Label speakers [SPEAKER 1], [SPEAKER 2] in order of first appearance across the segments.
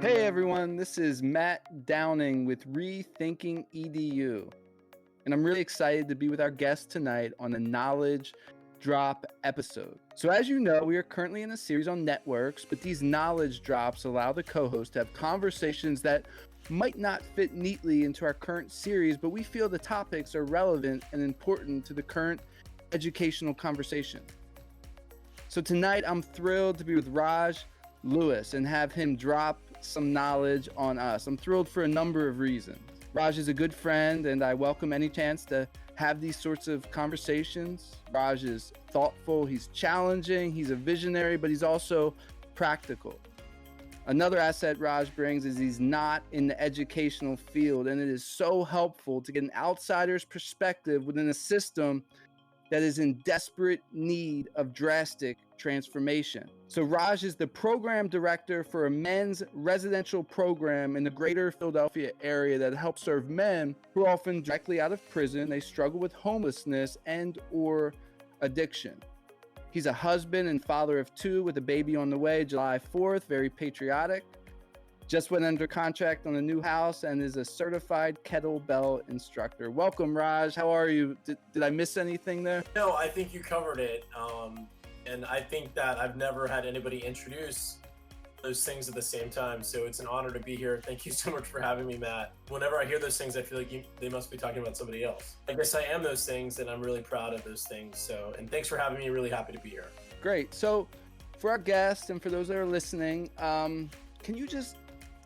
[SPEAKER 1] Hey everyone, this is Matt Downing with Rethinking EDU, and I'm really excited to be with our guest tonight on the Knowledge Drop episode. So as you know, we are currently in a series on networks, but these knowledge drops allow the co-host to have conversations that might not fit neatly into our current series, but we feel the topics are relevant and important to the current educational conversation. So tonight I'm thrilled to be with Raj Lewis and have him drop some knowledge on us. I'm thrilled for a number of reasons. Raj is a good friend, and I welcome any chance to have these sorts of conversations. Raj is thoughtful, he's challenging, he's a visionary, but he's also practical. Another asset Raj brings is he's not in the educational field, and it is so helpful to get an outsider's perspective within a system that is in desperate need of drastic transformation. So Raj is the program director for a men's residential program in the greater Philadelphia area that helps serve men who are often directly out of prison. They struggle with homelessness and or addiction. He's a husband and father of two with a baby on the way, July 4th, very patriotic. Just went under contract on a new house and is a certified kettlebell instructor. Welcome, Raj. How are you? Did I miss anything there?
[SPEAKER 2] No, I think you covered it. And I think that I've never had anybody introduce those things at the same time. So it's an honor to be here. Thank you so much for having me, Matt. Whenever I hear those things, I feel like they must be talking about somebody else. I guess I am those things, and I'm really proud of those things. So, and thanks for having me. Really happy to be here.
[SPEAKER 1] Great. So for our guests and for those that are listening, can you just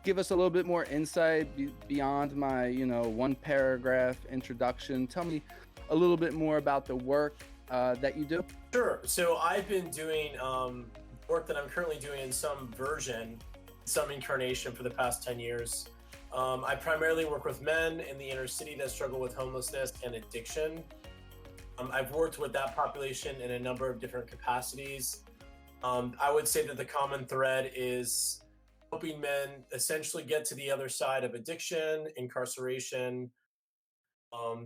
[SPEAKER 1] give us a little bit more insight beyond my, one paragraph introduction? Tell me a little bit more about the work that you do.
[SPEAKER 2] Sure. So I've been doing work that I'm currently doing in some version, some incarnation for the past 10 years. I primarily work with men in the inner city that struggle with homelessness and addiction. I've worked with that population in a number of different capacities. I would say that the common thread is helping men essentially get to the other side of addiction, incarceration,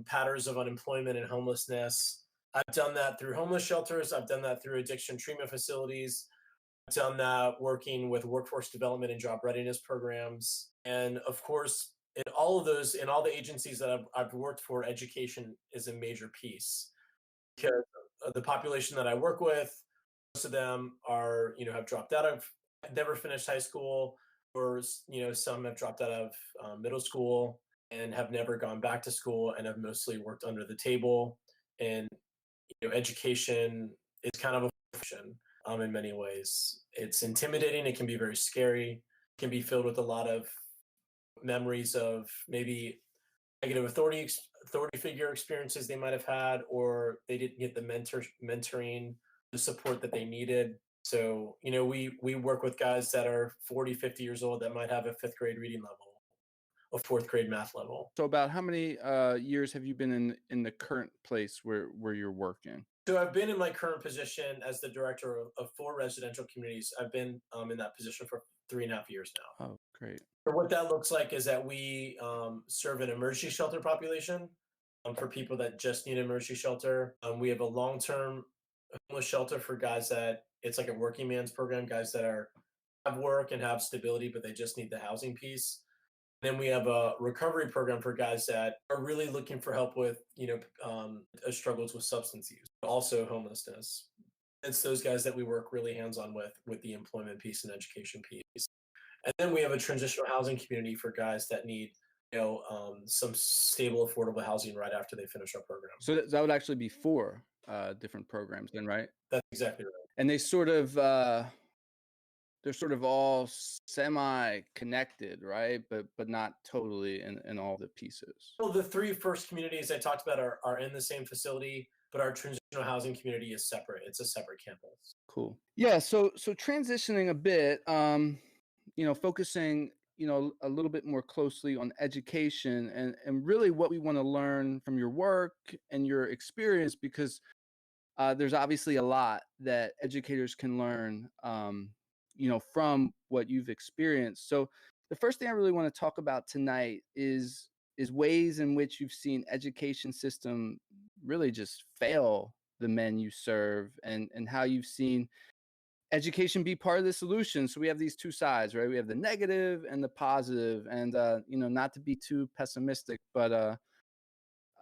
[SPEAKER 2] patterns of unemployment and homelessness. I've done that through homeless shelters. I've done that through addiction treatment facilities. I've done that working with workforce development and job readiness programs. And of course, in all of those, in all the agencies that I've worked for, education is a major piece. Because the population that I work with, most of them are, have dropped out of, never finished high school, or, some have dropped out of middle school and have never gone back to school and have mostly worked under the table. And education is kind of a function in many ways. It's intimidating. It can be very scary. It can be filled with a lot of memories of maybe negative authority figure experiences they might have had, or they didn't get the mentoring, the support that they needed. So, we work with guys that are 40, 50 years old that might have a 5th grade reading level, a 4th grade math level.
[SPEAKER 1] So about how many years have you been in the current place where you're working?
[SPEAKER 2] So I've been in my current position as the director of 4 residential communities. I've been in that position for 3.5 years now.
[SPEAKER 1] Oh, great.
[SPEAKER 2] So what that looks like is that we serve an emergency shelter population for people that just need emergency shelter. We have a long-term homeless shelter for guys that it's like a working man's program, guys that have work and have stability, but they just need the housing piece. Then we have a recovery program for guys that are really looking for help with, struggles with substance use, also homelessness. It's those guys that we work really hands-on with the employment piece and education piece. And then we have a transitional housing community for guys that need, some stable, affordable housing right after they finish our program.
[SPEAKER 1] So that would actually be 4 different programs then, right?
[SPEAKER 2] That's exactly right.
[SPEAKER 1] And they they're sort of all semi-connected, right? But not totally in all the pieces.
[SPEAKER 2] Well, the 3 first communities I talked about are in the same facility, but our transitional housing community is separate. It's a separate campus.
[SPEAKER 1] Cool. Yeah. So transitioning a bit, focusing, a little bit more closely on education and really what we want to learn from your work and your experience, because there's obviously a lot that educators can learn, from what you've experienced. So the first thing I really want to talk about tonight is ways in which you've seen education system really just fail the men you serve, and how you've seen education be part of the solution? So we have these two sides, right? We have the negative and the positive, and not to be too pessimistic, but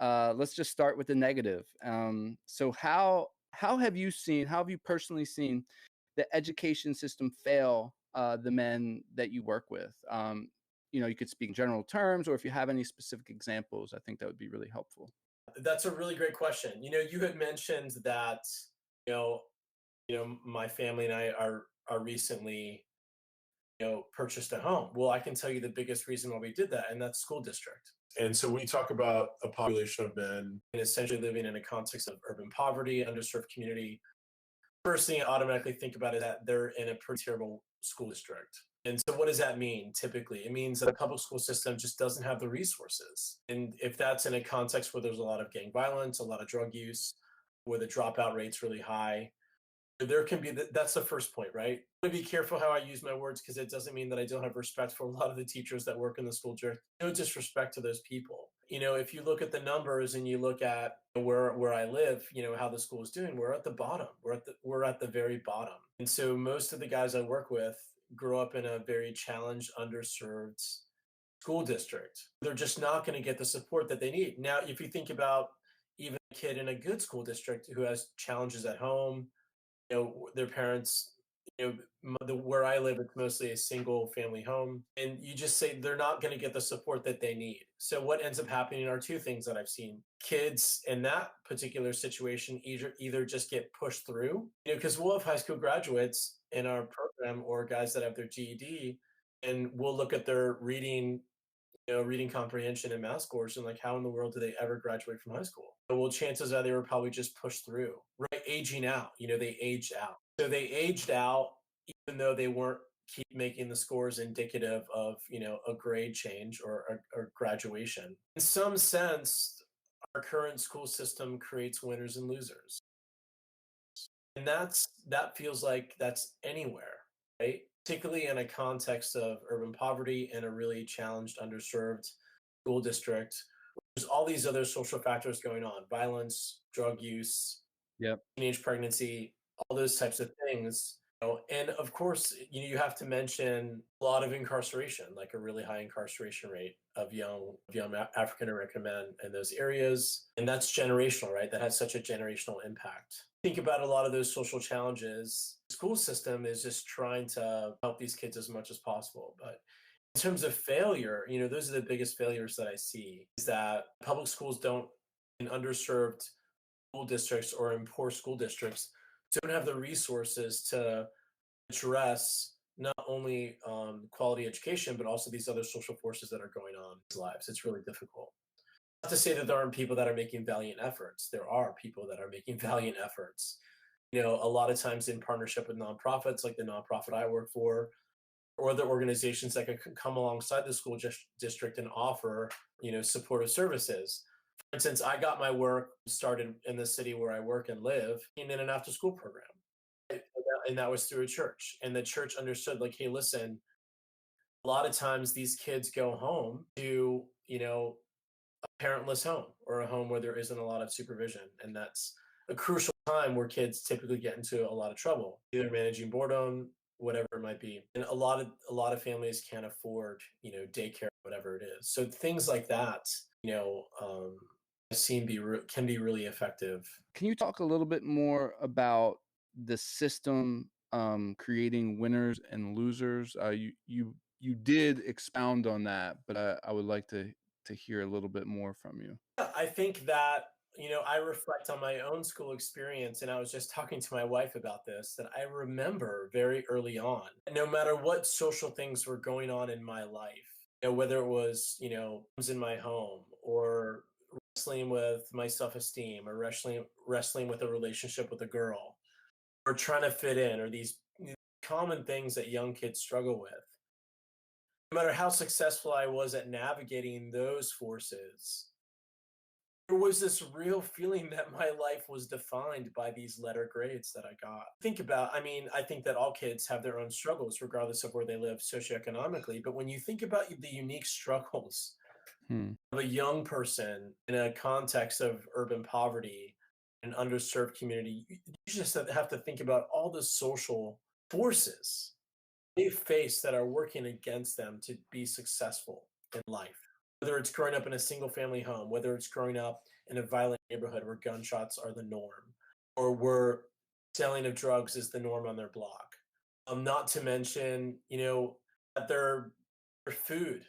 [SPEAKER 1] let's just start with the negative. So how have you personally seen the education system fail the men that you work with? You could speak in general terms, or if you have any specific examples, I think that would be really helpful.
[SPEAKER 2] That's a really great question. You had mentioned that, you know, my family and I are recently, purchased a home. Well, I can tell you the biggest reason why we did that, and that's school district. And so when you talk about a population of men and essentially living in a context of urban poverty, underserved community, first thing I automatically think about is that they're in a pretty terrible school district. And so what does that mean typically? It means that the public school system just doesn't have the resources. And if that's in a context where there's a lot of gang violence, a lot of drug use, where the dropout rate's really high, there can be that's the first point, right? I'm gonna be careful how I use my words because it doesn't mean that I don't have respect for a lot of the teachers that work in the school district. No disrespect to those people. If you look at the numbers and you look at where I live, how the school is doing, we're at the bottom. We're at the very bottom. And so most of the guys I work with grow up in a very challenged, underserved school district. They're just not going to get the support that they need. Now, if you think about even a kid in a good school district who has challenges at home, their parents, where I live, it's mostly a single family home, and you just say they're not going to get the support that they need. So what ends up happening are two things that I've seen. Kids in that particular situation either just get pushed through, because we'll have high school graduates in our program or guys that have their GED, and we'll look at their reading comprehension and math scores, and like, how in the world do they ever graduate from high school? Well, chances are they were probably just pushed through, right? Aging out, they aged out. So they aged out, even though they weren't keep making the scores indicative of, a grade change or graduation. In some sense, our current school system creates winners and losers. And that feels like that's anywhere, right? Particularly in a context of urban poverty and a really challenged, underserved school district. There's all these other social factors going on: violence, drug use,
[SPEAKER 1] Yep.
[SPEAKER 2] teenage pregnancy, all those types of things. And of course, you have to mention a lot of incarceration, like a really high incarceration rate of young African American men in those areas, and that's generational, right? That has such a generational impact. Think about a lot of those social challenges. The school system is just trying to help these kids as much as possible, but in terms of failure, those are the biggest failures that I see, is that public schools don't, in underserved school districts or in poor school districts, don't have the resources to address not only quality education, but also these other social forces that are going on in these lives. It's really difficult. Not to say that there aren't people that are making valiant efforts. There are people that are making valiant efforts. A lot of times in partnership with nonprofits, like the nonprofit I work for, or other organizations that can come alongside the school district and offer, supportive services. For instance, I got my work started in the city where I work and live in an after school program. And that was through a church. And the church understood, like, hey, listen, a lot of times these kids go home to, a parentless home or a home where there isn't a lot of supervision. And that's a crucial time where kids typically get into a lot of trouble, either managing boredom, whatever it might be. And a lot of families can't afford, daycare, whatever it is. So things like that, can be really effective.
[SPEAKER 1] Can you talk a little bit more about the system creating winners and losers? You did expound on that, but I would like to hear a little bit more from you.
[SPEAKER 2] I think that, I reflect on my own school experience, and I was just talking to my wife about this, that I remember very early on, no matter what social things were going on in my life, whether it was, in my home, or wrestling with my self-esteem, or wrestling with a relationship with a girl, or trying to fit in, or these common things that young kids struggle with. No matter how successful I was at navigating those forces, there was this real feeling that my life was defined by these letter grades that I got. I think that all kids have their own struggles, regardless of where they live socioeconomically. But when you think about the unique struggles of a young person in a context of urban poverty, an underserved community, you just have to think about all the social forces they face that are working against them to be successful in life. Whether it's growing up in a single family home, whether it's growing up in a violent neighborhood where gunshots are the norm, or where selling of drugs is the norm on their block. Not to mention, that their food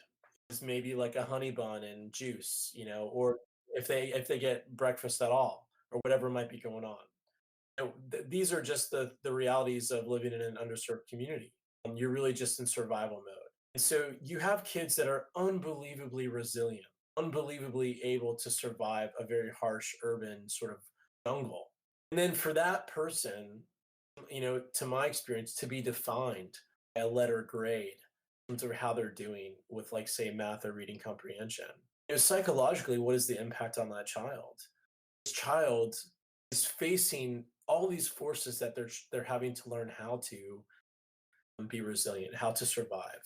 [SPEAKER 2] is maybe like a honey bun and juice, or if they get breakfast at all, or whatever might be going on. These are just the realities of living in an underserved community. You're really just in survival mode. And so you have kids that are unbelievably resilient, unbelievably able to survive a very harsh urban sort of jungle. And then for that person, to my experience, to be defined by a letter grade in terms of how they're doing with, like, say, math or reading comprehension. Psychologically, what is the impact on that child? This child is facing all these forces that they're having to learn how to be resilient, how to survive.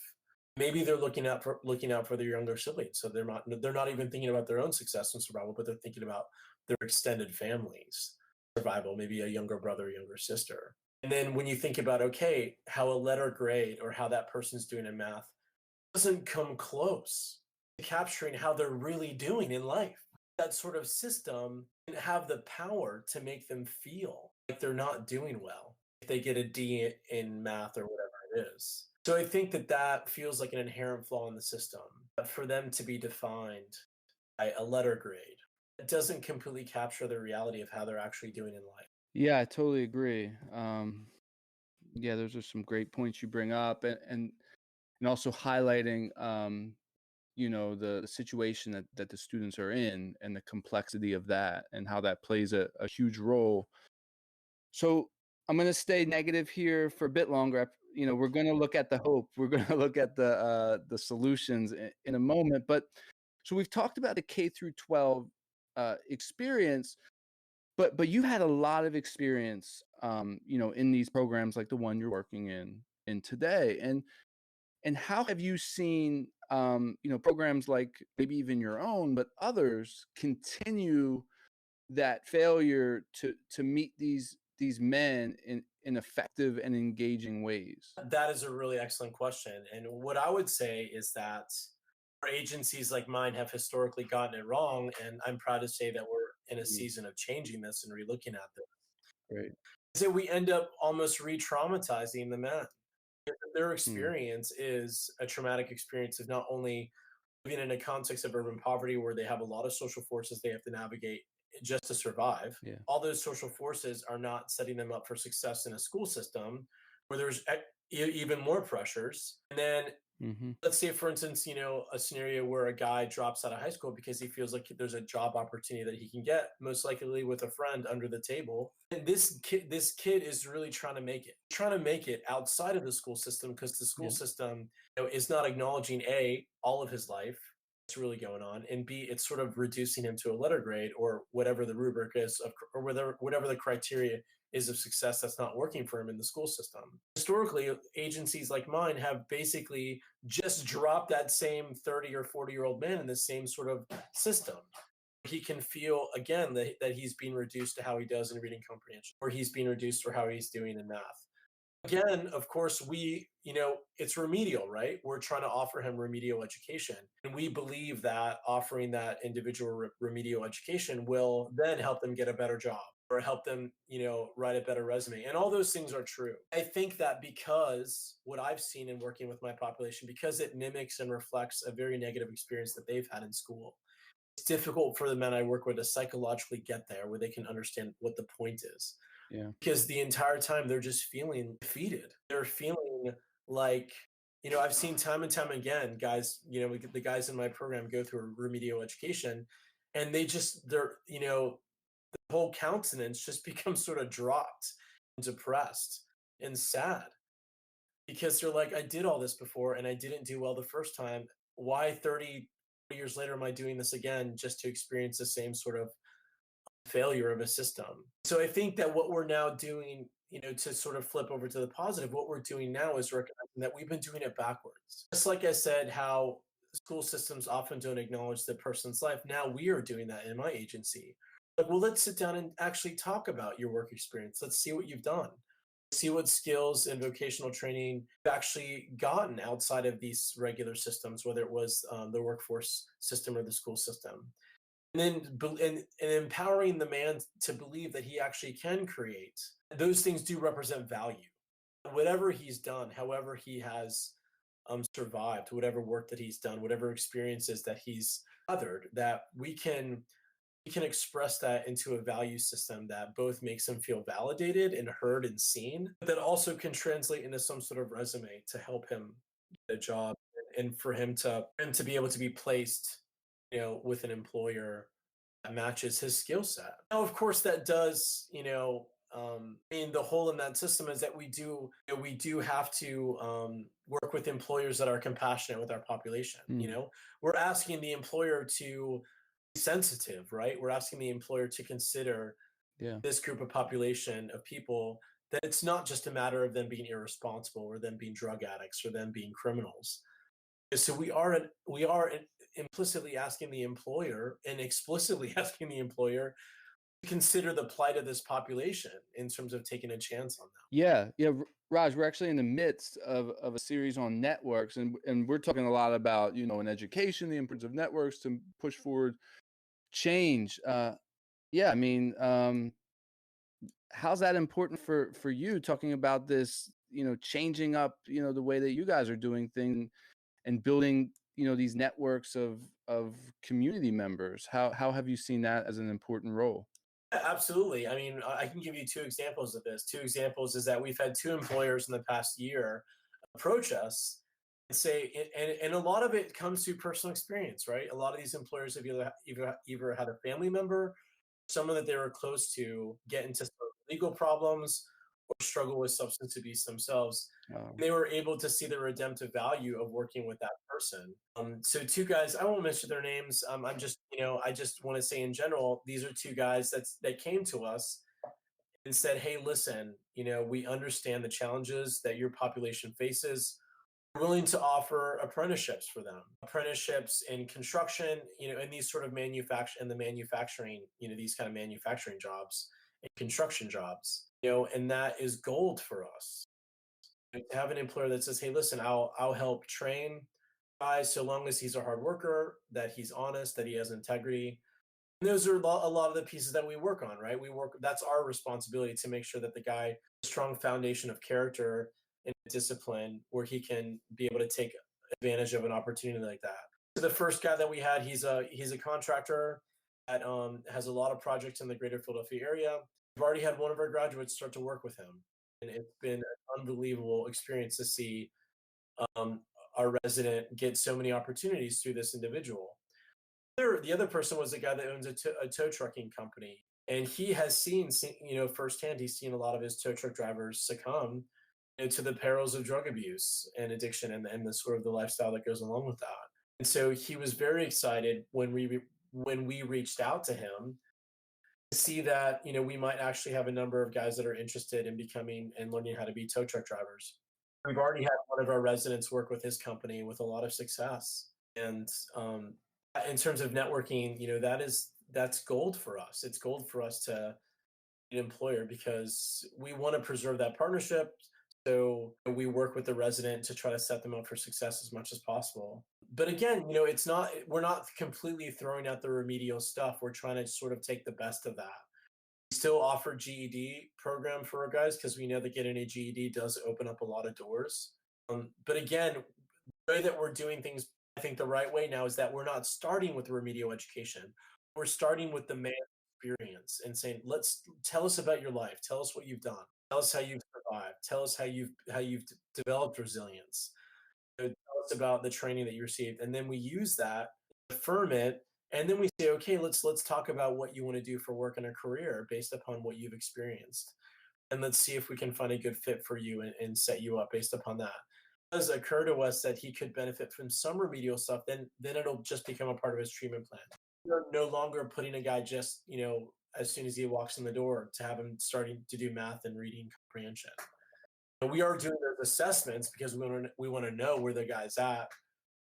[SPEAKER 2] Maybe they're looking out for their younger siblings, so they're not even thinking about their own success and survival, but they're thinking about their extended family's survival, maybe a younger brother, younger sister. And then when you think about, okay, how a letter grade or how that person's doing in math doesn't come close to capturing how they're really doing in life. That sort of system can have the power to make them feel like they're not doing well if they get a D in math or whatever it is. So I think that feels like an inherent flaw in the system. But for them to be defined by a letter grade, it doesn't completely capture the reality of how they're actually doing in life.
[SPEAKER 1] Yeah, I totally agree. Yeah, those are some great points you bring up, and also highlighting, the situation that the students are in and the complexity of that and how that plays a huge role. So I'm going to stay negative here for a bit longer. We're going to look at the hope. We're going to look at the solutions in a moment. But so we've talked about the K through 12 experience, but you had a lot of experience, in these programs like the one you're working in today. And how have you seen, programs like maybe even your own, but others continue that failure to meet these men in effective and engaging ways?
[SPEAKER 2] That is a really excellent question. And what I would say is that our agencies like mine have historically gotten it wrong. And I'm proud to say that we're in a
[SPEAKER 1] Mm,
[SPEAKER 2] season of changing this and relooking at this.
[SPEAKER 1] Right.
[SPEAKER 2] So we end up almost re traumatizing the men. Their
[SPEAKER 1] Mm,
[SPEAKER 2] experience is a traumatic experience of not only living in a context of urban poverty where they have a lot of social forces they have to navigate just to survive.
[SPEAKER 1] yeah.
[SPEAKER 2] All those social forces are not setting them up for success in a school system where there's even more pressures. And then
[SPEAKER 1] Hmm.
[SPEAKER 2] let's say, for instance, a scenario where a guy drops out of high school because he feels like there's a job opportunity that he can get, most likely with a friend under the table. And this kid is really trying to make it outside of the school system because the school
[SPEAKER 1] Yeah.
[SPEAKER 2] system, is not acknowledging A, all of his life, what's really going on, and B, it's sort of reducing him to a letter grade or whatever the rubric is of, or whatever the criteria is of success that's not working for him in the school system. Historically, agencies like mine have basically just dropped that same 30 or 40-year-old man in the same sort of system. He can feel again that he's being reduced to how he does in reading comprehension, or he's being reduced for how he's doing in math. Again, of course, it's remedial, right? We're trying to offer him remedial education. And we believe that offering that individual remedial education will then help them get a better job or help them, write a better resume. And all those things are true. I think that because what I've seen in working with my population, because it mimics and reflects a very negative experience that they've had in school, it's difficult for the men I work with to psychologically get there where they can understand what the point is,
[SPEAKER 1] Yeah.
[SPEAKER 2] because the entire time they're just feeling defeated. They're feeling like, I've seen time and time again, guys, the guys in my program go through a remedial education and the whole countenance just becomes sort of dropped and depressed and sad because they're like, I did all this before and I didn't do well the first time. Why 30 years later am I doing this again just to experience the same sort of failure of a system? So I think that what we're now doing, to sort of flip over to the positive, what we're doing now is recognizing that we've been doing it backwards. Just like I said, how school systems often don't acknowledge the person's life. Now we are doing that in my agency. Like, well, let's sit down and actually talk about your work experience. Let's see what you've done. see what skills and vocational training you've actually gotten outside of these regular systems, whether it was the workforce system or the school system. And then and empowering the man to believe that he actually can create. Those things do represent value. Whatever he's done, however he has survived, whatever work that he's done, whatever experiences that he's gathered, that we can express that into a value system that both makes him feel validated and heard and seen, but that also can translate into some sort of resume to help him get a job and for him to be able to be placed, with an employer that matches his skill set. Now, of course, that does, I mean, the hole in that system is that we do have to work with employers that are compassionate with our population.
[SPEAKER 1] Mm,
[SPEAKER 2] We're asking the employer to sensitive, right? We're asking the employer to consider
[SPEAKER 1] yeah.
[SPEAKER 2] this group of population of people, that it's not just a matter of them being irresponsible or them being drug addicts or them being criminals. So we are implicitly asking the employer and explicitly asking the employer to consider the plight of this population in terms of taking a chance on them.
[SPEAKER 1] Yeah, yeah, Raj, we're actually in the midst of a series on networks, and we're talking a lot about in education, the importance of networks to push forward change. Yeah, I mean, how's that important for you? Talking about this, changing up, the way that you guys are doing things and building, these networks of community members. How have you seen that as an important role?
[SPEAKER 2] Absolutely. I mean, I can give you two examples of this. Two examples is that we've had two employers in the past year approach us and say, and a lot of it comes through personal experience, right? A lot of these employers have either had a family member, someone that they were close to, get into some legal problems or struggle with substance abuse themselves.
[SPEAKER 1] Oh,
[SPEAKER 2] They were able to see the redemptive value of working with that person. So two guys, I won't mention their names. I just want to say in general, these are two guys that came to us and said, "Hey, listen, we understand the challenges that your population faces. We're willing to offer apprenticeships for them, apprenticeships in construction, in these sort of manufacturing, these kind of manufacturing jobs and construction jobs, and that is gold for us." To have an employer that says, "Hey, listen, I'll help train guy so long as he's a hard worker, that he's honest, that he has integrity." And those are a lot of the pieces that we work on, right? That's our responsibility to make sure that the guy has a strong foundation of character and discipline where he can be able to take advantage of an opportunity like that. So the first guy that we had, he's a contractor that has a lot of projects in the greater Philadelphia area. We've already had one of our graduates start to work with him. And it's been an unbelievable experience to see um, our resident get so many opportunities through this individual. The other person was a guy that owns a tow trucking company, and he has seen, firsthand. He's seen a lot of his tow truck drivers succumb, to the perils of drug abuse and addiction, and the sort of the lifestyle that goes along with that. And so he was very excited when we reached out to him to see that we might actually have a number of guys that are interested in becoming and learning how to be tow truck drivers. We've already had one of our residents work with his company with a lot of success. And in terms of networking, that's gold for us. It's gold for us to be an employer because we want to preserve that partnership. So we work with the resident to try to set them up for success as much as possible. But again, we're not completely throwing out the remedial stuff. We're trying to sort of take the best of that. We still offer GED program for our guys because we know that getting a GED does open up a lot of doors. But again, the way that we're doing things, I think the right way now is that we're not starting with remedial education. We're starting with the man experience and saying, "Let's tell us about your life. Tell us what you've done. Tell us how you've survived. Tell us how you've developed resilience. Tell us about the training that you received." And then we use that, affirm it, and then we say, "Okay, let's talk about what you want to do for work and a career based upon what you've experienced, and let's see if we can find a good fit for you and set you up based upon that." It does occur to us that he could benefit from some remedial stuff, then it'll just become a part of his treatment plan. We're no longer putting a guy just, as soon as he walks in the door to have him starting to do math and reading comprehension. And we are doing those assessments because we want to know where the guy's at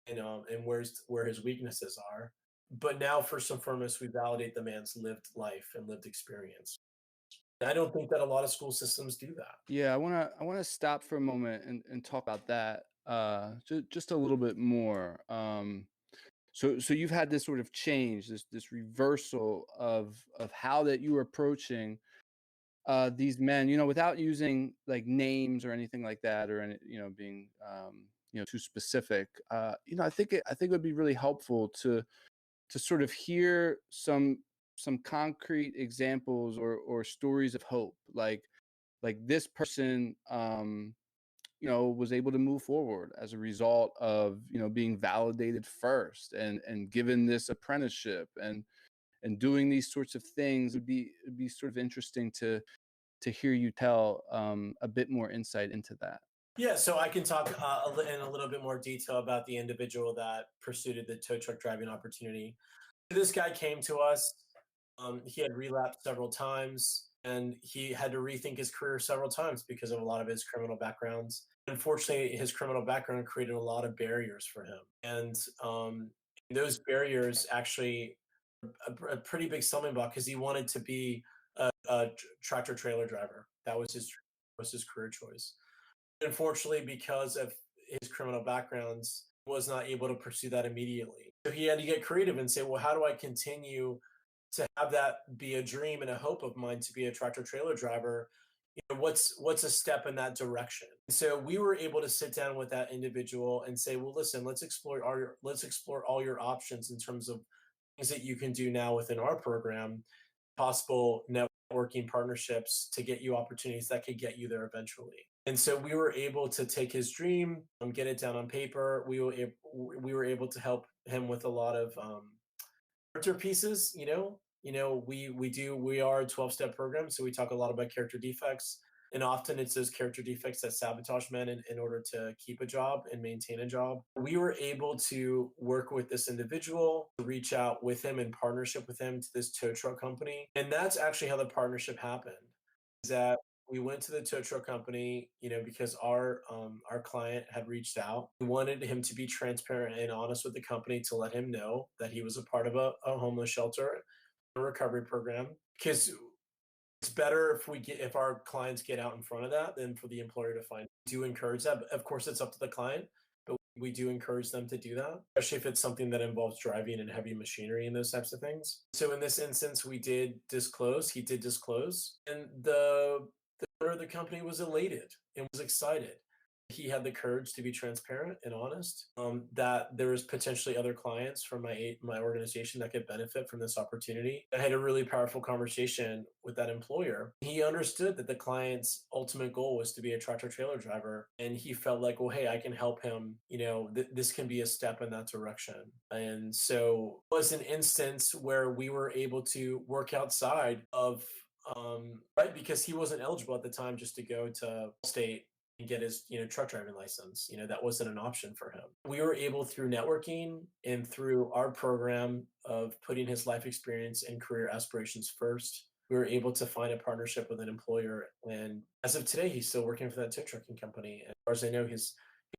[SPEAKER 2] and where his weaknesses are. But now, first and foremost, we validate the man's lived life and lived experience. I don't think that a lot of school systems do that.
[SPEAKER 1] Yeah, I wanna stop for a moment and talk about that just a little bit more. So you've had this sort of change, this reversal of how that you were approaching these men, without using like names or anything like that, or any, being too specific. I think it would be really helpful to sort of hear some concrete examples or stories of hope, like this person was able to move forward as a result of being validated first and given this apprenticeship and doing these sorts of things. It'd be sort of interesting to hear you tell a bit more insight into that.
[SPEAKER 2] Yeah, so I can talk in a little bit more detail about the individual that pursued the tow truck driving opportunity. This guy came to us. He had relapsed several times, and he had to rethink his career several times because of a lot of his criminal backgrounds. Unfortunately, his criminal background created a lot of barriers for him, and those barriers actually a pretty big stumbling block because he wanted to be a tractor trailer driver. That was his career choice. Unfortunately, because of his criminal backgrounds, was not able to pursue that immediately. So he had to get creative and say, well, how do I continue to have that be a dream and a hope of mine to be a tractor trailer driver? What's a step in that direction? So we were able to sit down with that individual and say, well, listen, let's explore all your options in terms of things that you can do now within our program, possible networking partnerships to get you opportunities that could get you there eventually. And so we were able to take his dream, get it down on paper. We were able to help him with a lot of character pieces. We are a 12-step program, so we talk a lot about character defects, and often it's those character defects that sabotage men in order to keep a job and maintain a job. We were able to work with this individual, reach out with him in partnership with him to this tow truck company, and that's actually how the partnership happened. Is that we went to the tow truck company, because our client had reached out. We wanted him to be transparent and honest with the company to let him know that he was a part of a homeless shelter, a recovery program. Because it's better if our clients get out in front of that than for the employer to find. We do encourage that. Of course, it's up to the client, but we do encourage them to do that, especially if it's something that involves driving and heavy machinery and those types of things. So in this instance, we did disclose. He did disclose, and the owner of the company was elated and was excited. He had the courage to be transparent and honest, that there was potentially other clients from my organization that could benefit from this opportunity. I had a really powerful conversation with that employer. He understood that the client's ultimate goal was to be a tractor trailer driver, and he felt like, well, hey, I can help him. This can be a step in that direction. And so it was an instance where we were able to work outside of right, because he wasn't eligible at the time just to go to state and get his truck driving license. That wasn't an option for him. We were able, through networking and through our program of putting his life experience and career aspirations first, we were able to find a partnership with an employer. And as of today, he's still working for that tow trucking company. And as far as I know, his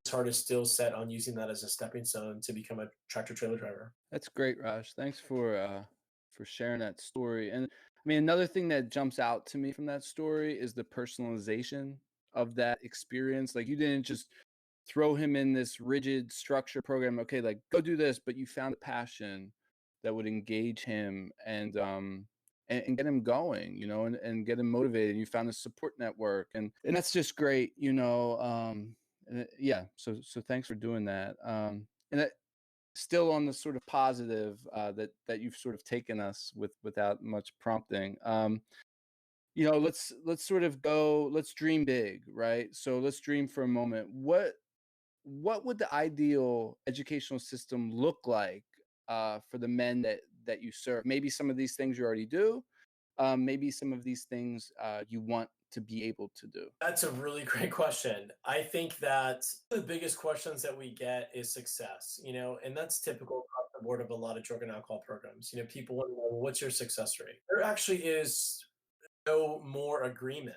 [SPEAKER 2] heart is still set on using that as a stepping stone to become a tractor trailer driver.
[SPEAKER 1] That's great, Raj. Thanks for sharing that story. And I mean, another thing that jumps out to me from that story is the personalization of that experience. Like, you didn't just throw him in this rigid structure program. Okay, like, go do this, but you found a passion that would engage him and get him going, and get him motivated. You found a support network, and that's just great, yeah. So thanks for doing that. And that, still on the sort of positive that you've sort of taken us without much prompting. Let's sort of let's dream big, right? So let's dream for a moment. What would the ideal educational system look like for the men that you serve? Maybe some of these things you already do. Maybe some of these things you want to be able to do.
[SPEAKER 2] That's a really great question. I think that the biggest questions that we get is success, and that's typical across the board of a lot of drug and alcohol programs. People want to know, well, what's your success rate? There actually is no more agreement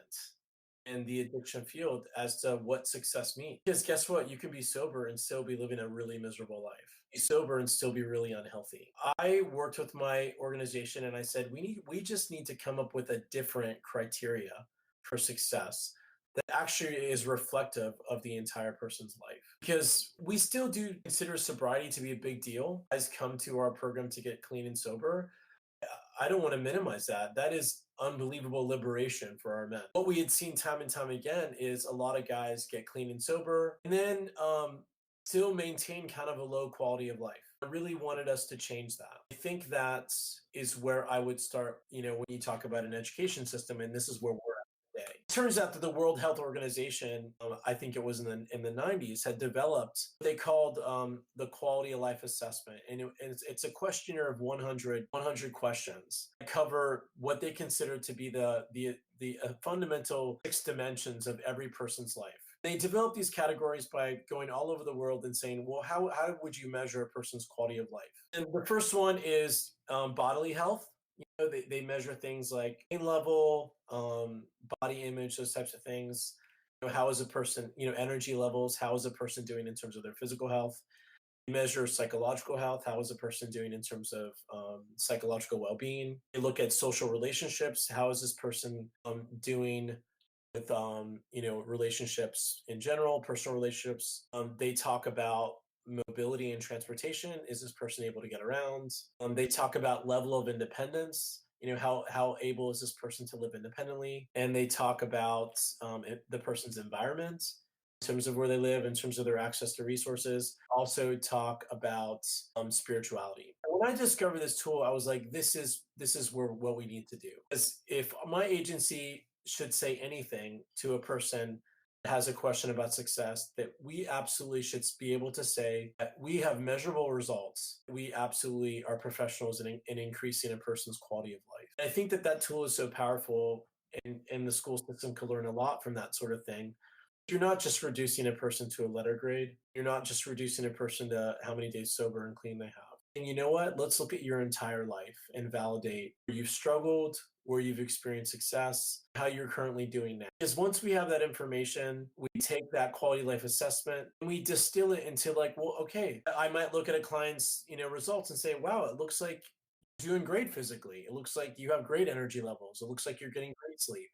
[SPEAKER 2] in the addiction field as to what success means. Because guess what? You can be sober and still be living a really miserable life. be sober and still be really unhealthy. I worked with my organization and I said, we just need to come up with a different criteria for success that actually is reflective of the entire person's life. Because we still do consider sobriety to be a big deal. Guys come to our program to get clean and sober. I don't want to minimize that. That is unbelievable liberation for our men. What we had seen time and time again is a lot of guys get clean and sober and then still maintain kind of a low quality of life. I really wanted us to change that. I think that is where I would start, when you talk about an education system, and this is where we're at today. It turns out that the World Health Organization, I think it was in the 90s, had developed what they called the quality of life assessment. And it's a questionnaire of 100 questions that cover what they consider to be the fundamental 6 dimensions of every person's life. They developed these categories by going all over the world and saying, well, how would you measure a person's quality of life? And the first one is bodily health. They measure things like pain level, body image, those types of things. How is a person, energy levels, how is a person doing in terms of their physical health? They measure psychological health. How is a person doing in terms of psychological well-being? They look at social relationships. How is this person doing with relationships in general, personal relationships? They talk about mobility and transportation. Is this person able to get around? They talk about level of independence. How able is this person to live independently? And they talk about the person's environment in terms of where they live, in terms of their access to resources. Also talk about spirituality. When I discovered this tool, I was like, this is what we need to do. Because if my agency should say anything to a person that has a question about success, that we absolutely should be able to say that we have measurable results. We absolutely are professionals in increasing a person's quality of life. And I think that tool is so powerful, and the school system could learn a lot from that sort of thing. You're not just reducing a person to a letter grade. You're not just reducing a person to how many days sober and clean they have. And you know what? Let's look at your entire life and validate where you've struggled, where you've experienced success, how you're currently doing now. Because once we have that information, we take that quality of life assessment and we distill it into like, well, okay, I might look at a client's, results and say, wow, it looks like you're doing great physically. It looks like you have great energy levels. It looks like you're getting great sleep.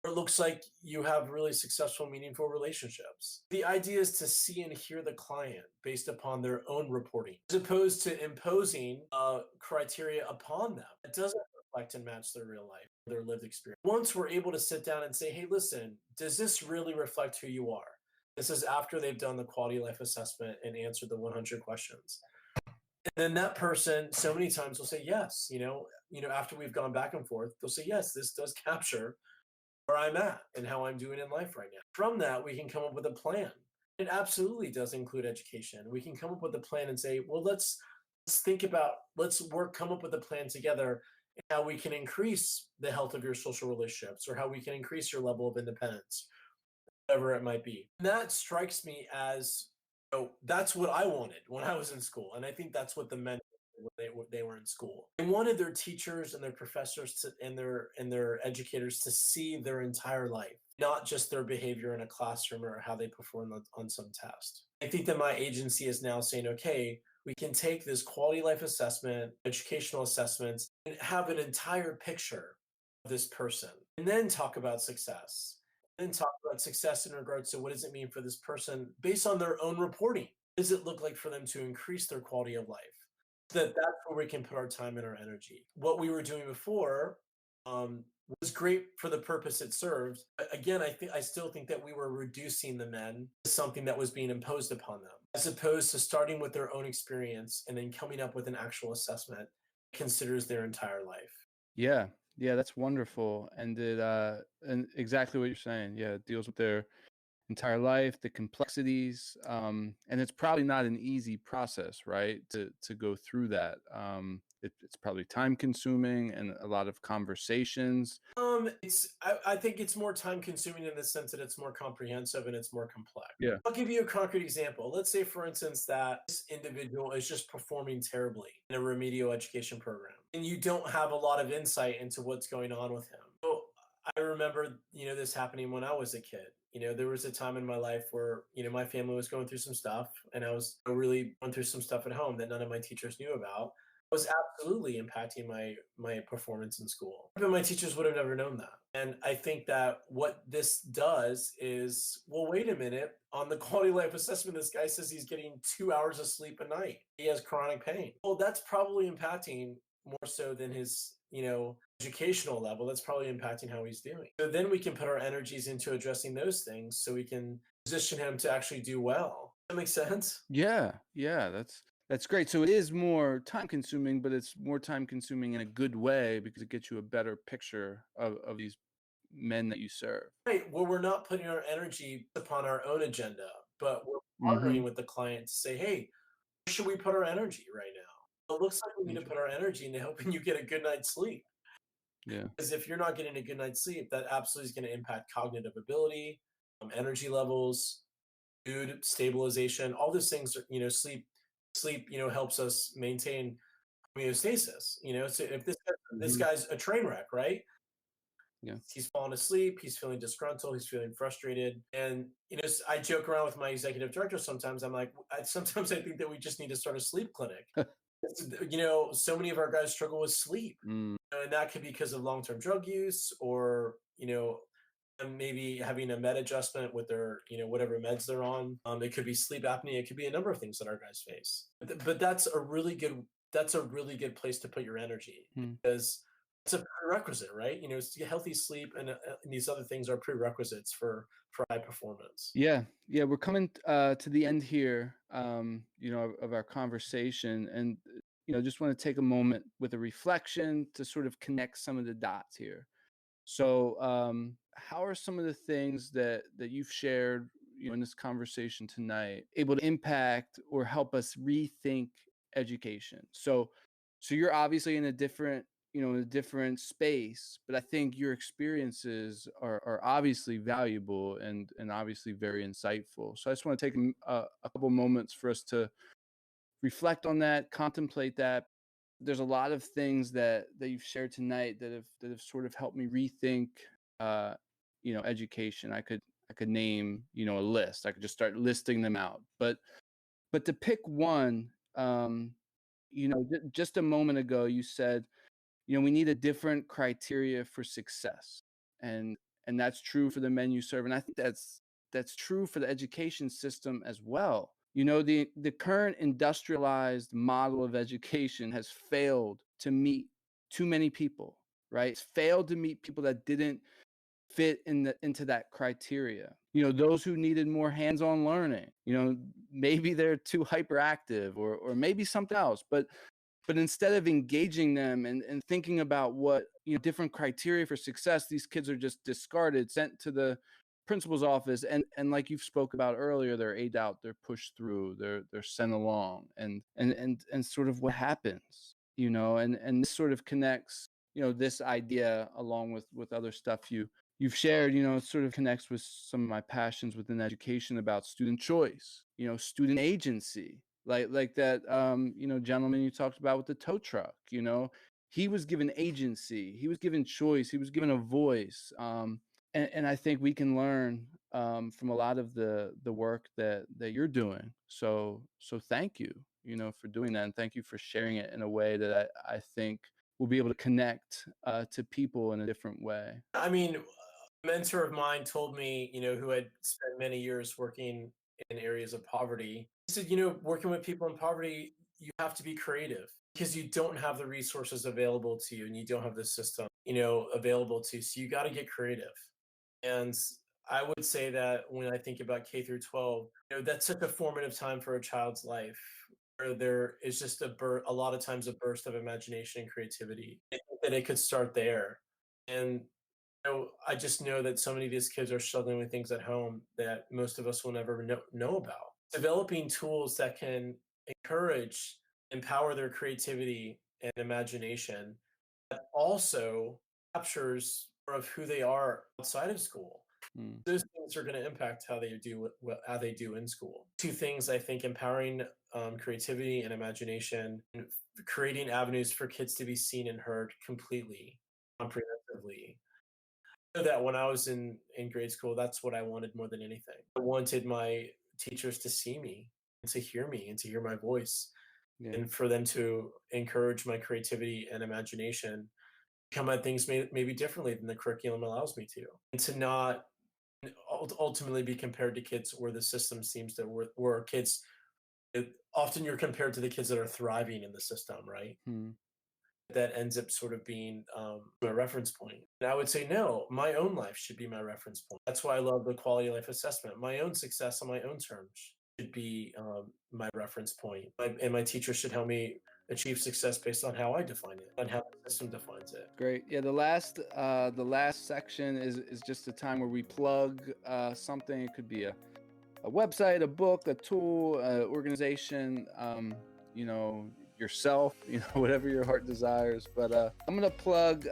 [SPEAKER 2] Or it looks like you have really successful, meaningful relationships. The idea is to see and hear the client based upon their own reporting, as opposed to imposing criteria upon them. It doesn't reflect and match their real life, their lived experience. Once we're able to sit down and say, hey, listen, does this really reflect who you are? This is after they've done the quality of life assessment and answered the 100 questions. And then that person so many times will say yes. After we've gone back and forth, they'll say, yes, this does capture where I'm at and how I'm doing in life right now. From that, we can come up with a plan. It absolutely does include education. We can come up with a plan and say, well, let's come up with a plan together and how we can increase the health of your social relationships, or how we can increase your level of independence, whatever it might be. And that strikes me as, that's what I wanted when I was in school. And I think that's what the men when they were in school. They wanted their teachers and their professors and their educators to see their entire life, not just their behavior in a classroom or how they perform on some test. I think that my agency is now saying, okay, we can take this quality life assessment, educational assessments, and have an entire picture of this person, and then talk about success. Then talk about success in regards to what does it mean for this person based on their own reporting. What does it look like for them to increase their quality of life? That's where we can put our time and our energy. What we were doing before was great for the purpose it served. Again, I still think that we were reducing the men to something that was being imposed upon them, as opposed to starting with their own experience and then coming up with an actual assessment that considers their entire life.
[SPEAKER 1] Yeah, that's wonderful, and and exactly what you're saying. Yeah, it deals with their entire life, the complexities, and it's probably not an easy process, right? To go through that. It's probably time consuming and a lot of conversations.
[SPEAKER 2] I think it's more time consuming in the sense that it's more comprehensive and it's more complex.
[SPEAKER 1] Yeah.
[SPEAKER 2] I'll give you a concrete example. Let's say, for instance, that this individual is just performing terribly in a remedial education program, and you don't have a lot of insight into what's going on with him. So I remember, this happening when I was a kid. There was a time in my life where, my family was going through some stuff and I was really going through some stuff at home that none of my teachers knew about. Was absolutely impacting my performance in school. But my teachers would have never known that. And I think that what this does is, well, wait a minute. On the quality of life assessment, this guy says he's getting 2 hours of sleep a night. He has chronic pain. Well, that's probably impacting more so than his, educational level. That's probably impacting how he's doing. So then we can put our energies into addressing those things so we can position him to actually do well. Does that make sense?
[SPEAKER 1] Yeah, that's great. So it is more time consuming, but it's more time consuming in a good way because it gets you a better picture of these men that you serve.
[SPEAKER 2] Right. Well, we're not putting our energy upon our own agenda, but we're
[SPEAKER 1] Mm-hmm.
[SPEAKER 2] partnering with the client to say, hey, where should we put our energy right now? It looks like we need to put our energy into helping you get a good night's sleep.
[SPEAKER 1] Yeah.
[SPEAKER 2] Because if you're not getting a good night's sleep, that absolutely is going to impact cognitive ability, energy levels, mood stabilization, all those things. Sleep, helps us maintain homeostasis. So if this
[SPEAKER 1] Mm-hmm.
[SPEAKER 2] guy's a train wreck, right?
[SPEAKER 1] Yeah.
[SPEAKER 2] He's fallen asleep, he's feeling disgruntled, he's feeling frustrated. And, I joke around with my executive director sometimes. I'm like, sometimes I think that we just need to start a sleep clinic. So many of our guys struggle with sleep,
[SPEAKER 1] Mm.
[SPEAKER 2] and that could be because of long term drug use or, and maybe having a med adjustment with their, whatever meds they're on. It could be sleep apnea. It could be a number of things that our guys face. But that's a really good place to put your energy
[SPEAKER 1] Mm.
[SPEAKER 2] because it's a prerequisite, right? Healthy sleep and these other things are prerequisites for high performance.
[SPEAKER 1] Yeah, we're coming to the end here, of our conversation, and just want to take a moment with a reflection to sort of connect some of the dots here. So, how are some of the things that you've shared, in this conversation tonight, able to impact or help us rethink education? So you're obviously in a different, in a different space, but I think your experiences are obviously valuable and obviously very insightful. So I just want to take a couple moments for us to reflect on that, contemplate that. There's a lot of things that you've shared tonight that have sort of helped me rethink uh education. I could name, a list. I could just start listing them out. But to pick one, just a moment ago you said, we need a different criteria for success. And that's true for the men you serve. And I think that's true for the education system as well. The current industrialized model of education has failed to meet too many people, right? It's failed to meet people that didn't fit into that criteria. Those who needed more hands-on learning, maybe they're too hyperactive or maybe something else. But instead of engaging them and thinking about what, different criteria for success, these kids are just discarded, sent to the principal's office, and like you've spoke about earlier, they're A'd out, they're pushed through, they're sent along, and sort of what happens, and this sort of connects, this idea along with other stuff you've shared, it sort of connects with some of my passions within education about student choice, student agency, like that gentleman you talked about with the tow truck. He was given agency, he was given choice, he was given a voice. And I think we can learn from a lot of the work that you're doing. So thank you, for doing that, and thank you for sharing it in a way that I think will be able to connect to people in a different way.
[SPEAKER 2] I mean, a mentor of mine told me, who had spent many years working in areas of poverty. He said, working with people in poverty, you have to be creative because you don't have the resources available to you and you don't have the system, available to you. So you got to get creative. And I would say that when I think about K through 12, that's such a formative time for a child's life where there is just a lot of times a burst of imagination and creativity. I think that it could start there. And I just know that so many of these kids are struggling with things at home that most of us will never know about. Developing tools that can encourage, empower their creativity and imagination, but also captures more of who they are outside of school.
[SPEAKER 1] Mm.
[SPEAKER 2] Those things are going to impact how they do in school. Two things I think: empowering creativity and imagination, and creating avenues for kids to be seen and heard completely, comprehensively. know that when I was in grade school, that's what I wanted more than anything. I wanted my teachers to see me and to hear me and to hear my voice,
[SPEAKER 1] Yeah.
[SPEAKER 2] and for them to encourage my creativity and imagination, come at things maybe differently than the curriculum allows me to, and to not ultimately be compared to kids where the system seems to where kids often you're compared to the kids that are thriving in the system, right?
[SPEAKER 1] Hmm.
[SPEAKER 2] That ends up sort of being my reference point. And I would say, no, my own life should be my reference point. That's why I love the quality of life assessment. My own success on my own terms should be my reference point. And my teacher should help me achieve success based on how I define it and how the system defines it.
[SPEAKER 1] Great. Yeah, the last section is just a time where we plug something. It could be a website, a book, a tool, organization, you know, yourself, you know, whatever your heart desires. But I'm gonna plug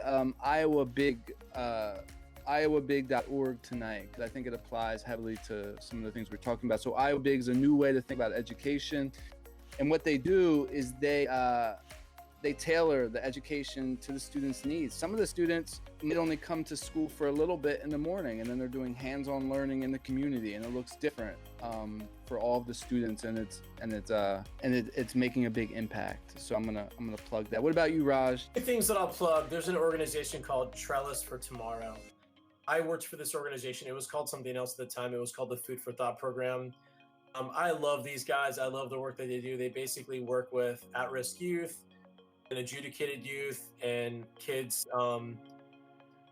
[SPEAKER 1] iowabig.org tonight, because I think it applies heavily to some of the things we're talking about. So Iowa Big is a new way to think about education, and what they do is they tailor the education to the students' needs. Some of the students might only come to school for a little bit in the morning, and then they're doing hands-on learning in the community, and it looks different for all of the students, and it's making a big impact. So I'm gonna plug that. What about you, Raj?
[SPEAKER 2] Things that I'll plug. There's an organization called Trellis for Tomorrow. I worked for this organization. It was called something else at the time. It was called the Food for Thought program. I love these guys. I love the work that they do. They basically work with at-risk youth and adjudicated youth and kids.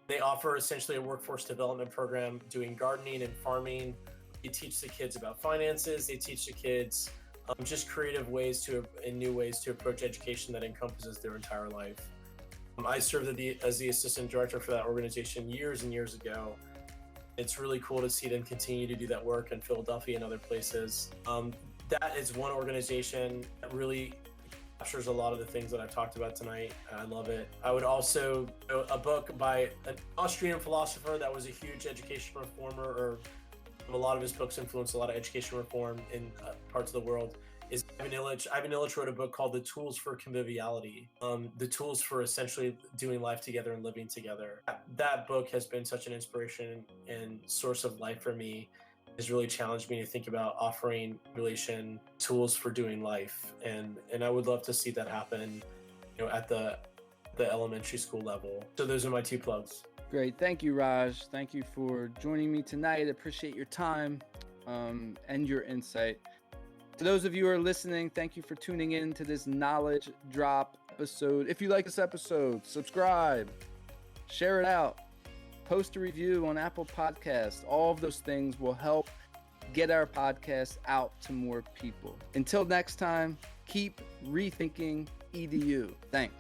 [SPEAKER 2] They offer essentially a workforce development program doing gardening and farming. They teach the kids about finances. They teach the kids just creative ways and new ways to approach education that encompasses their entire life. I served as the assistant director for that organization years and years ago. It's really cool to see them continue to do that work in Philadelphia and other places. That is one organization that really captures a lot of the things that I've talked about tonight. I love it. I would also, a book by an Austrian philosopher that was a huge education reformer, or a lot of his books influenced a lot of education reform in parts of the world, is Ivan Illich. Ivan Illich wrote a book called The Tools for Conviviality, the tools for essentially doing life together and living together. That book has been such an inspiration and source of life for me. Has really challenged me to think about offering relation tools for doing life, and I would love to see that happen, you know, at the elementary school level. So those are my two plugs.
[SPEAKER 1] Great. Thank you, Raj. Thank you for joining me tonight. I appreciate your time and your insight. To those of you who are listening, thank you for tuning in to this Knowledge Drop episode. If you like this episode, subscribe, share it out, post a review on Apple Podcasts. All of those things will help get our podcast out to more people. Until next time, keep rethinking EDU. Thanks.